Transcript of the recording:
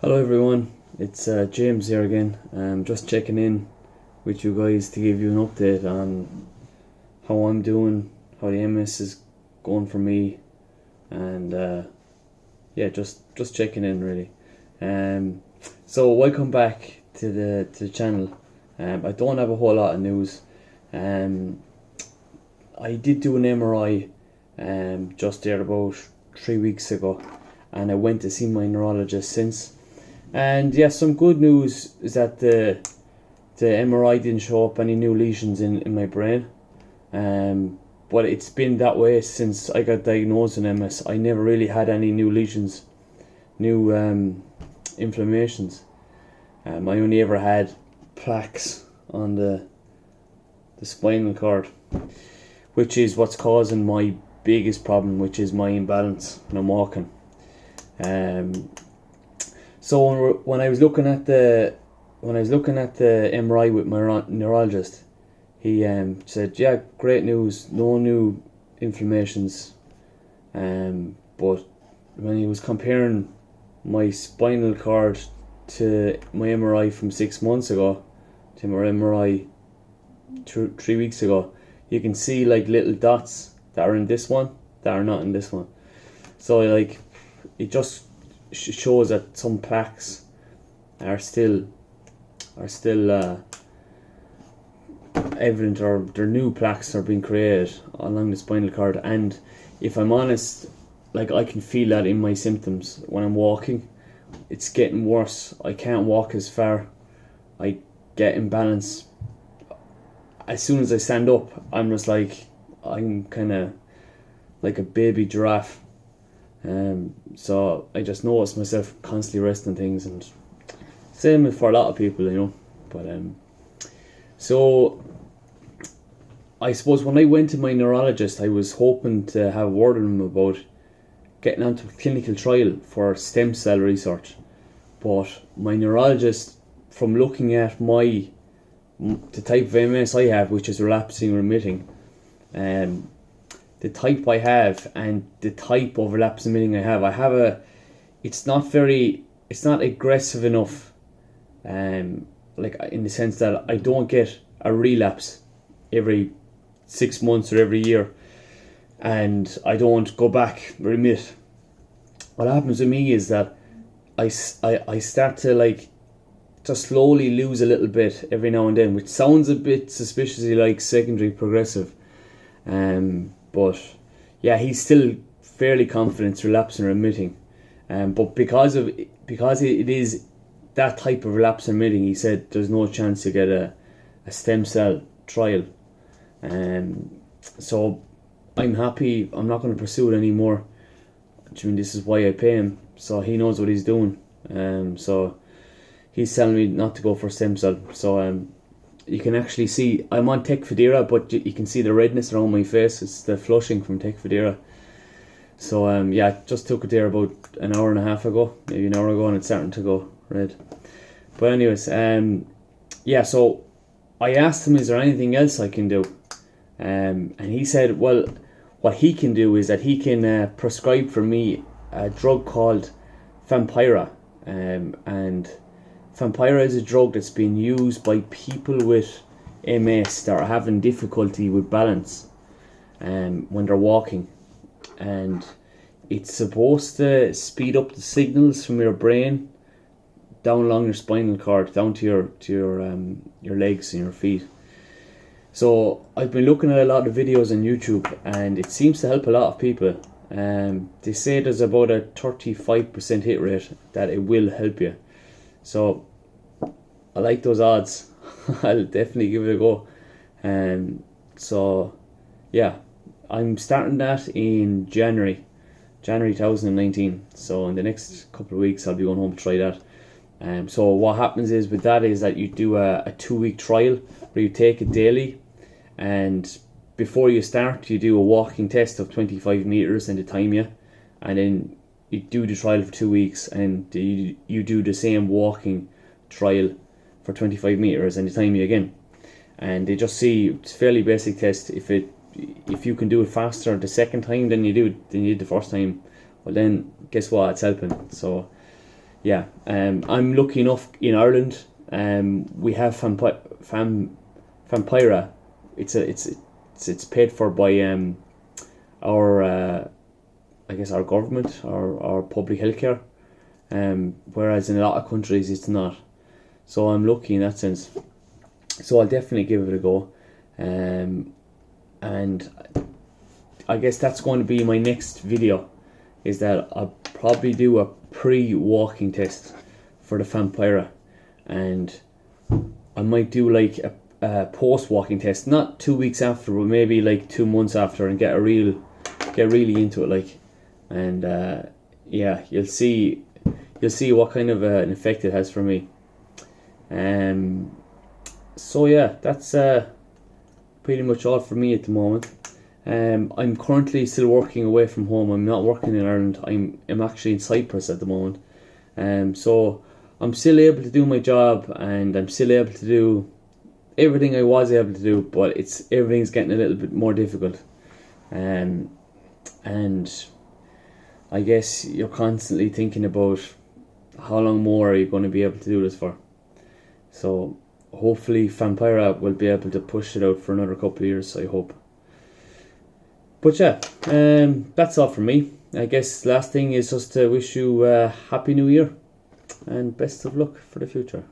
Hello everyone, it's James here again. Just checking in with you guys to give you an update on how I'm doing, how the MS is going for me, and just checking in really. So welcome back to the channel. I don't have a whole lot of news. I did do an MRI just there about 3 weeks ago, and I went to see my neurologist since. And yeah, some good news is that the MRI didn't show up any new lesions in my brain. But it's been that way since I got diagnosed with MS. I never really had any new lesions, new inflammations. I only ever had plaques on the spinal cord, which is what's causing my biggest problem, which is my imbalance when I'm walking. So when I was looking at the MRI with my neurologist, he said, "Yeah, great news, no new inflammations." But when he was comparing my spinal cord to my MRI from 6 months ago to my MRI 3 weeks ago, you can see like little dots that are in this one that are not in this one. So like it just shows that some plaques are still evident, or their new plaques are being created along the spinal cord. And if I'm honest, like I can feel that in my symptoms when I'm walking. It's getting worse. I can't walk as far. I get imbalanced. As soon as I stand up, I'm kind of like a baby giraffe. So I just notice myself constantly resting things, and same for a lot of people, you know. But so I suppose when I went to my neurologist, I was hoping to have a word with him about getting onto a clinical trial for stem cell research. But my neurologist, from looking at the type of MS I have, which is relapsing remitting, the type I have and the type of relapse remitting I have it's not aggressive enough, like in the sense that I don't get a relapse every 6 months or every year, and I don't go back remit. What happens with me is that I start to like just slowly lose a little bit every now and then, which sounds a bit suspiciously like secondary progressive. But yeah, he's still fairly confident it's relapsing remitting. But because it is that type of relapse remitting, he said there's no chance to get a stem cell trial. So I'm happy. I'm not going to pursue it anymore. I mean, this is why I pay him, so he knows what he's doing. So he's telling me not to go for stem cell. So you can actually see I'm on Fampyra, but you can see the redness around my face. It's the flushing from Fampyra. So yeah, just took it there about an hour and a half ago, maybe an hour ago, and it's starting to go red. But anyways, yeah, so I asked him, is there anything else I can do? And he said, well, what he can do is that he can prescribe for me a drug called Fampyra. And Fampyra is a drug that's being used by people with MS that are having difficulty with balance when they're walking. And it's supposed to speed up the signals from your brain down along your spinal cord, down to your legs and your feet. So I've been looking at a lot of videos on YouTube, and it seems to help a lot of people. They say there's about a 35% hit rate that it will help you. So I like those odds. I'll definitely give it a go. So yeah, I'm starting that in January 2019. So in the next couple of weeks I'll be going home to try that. So what happens is with that is that you do a 2-week trial where you take it daily, and before you start you do a walking test of 25 meters and they time you, and then you do the trial for 2 weeks, and you do the same walking trial for 25 meters and they time you again, and they just see, it's a fairly basic test, if you can do it faster the second time than you did the first time, well then guess what, it's helping. So yeah, I'm lucky enough in Ireland. We have Fampyra. It's paid for by our I guess our government, our public healthcare. Whereas in a lot of countries it's not. So I'm lucky in that sense. So I'll definitely give it a go. And I guess that's going to be my next video, is that I'll probably do a pre-walking test for the Fampyra, and I might do like a post-walking test, not 2 weeks after, but maybe like 2 months after, and get really into it, like, and yeah, you'll see what kind of an effect it has for me. So yeah, that's pretty much all for me at the moment. I'm currently still working away from home. I'm not working in Ireland. I'm actually in Cyprus at the moment. So I'm still able to do my job, and I'm still able to do everything I was able to do, but everything's getting a little bit more difficult. And I guess you're constantly thinking about how long more are you going to be able to do this for. So hopefully Fampyra will be able to push it out for another couple of years, I hope. But yeah, that's all from me. I guess last thing is just to wish you a happy new year and best of luck for the future.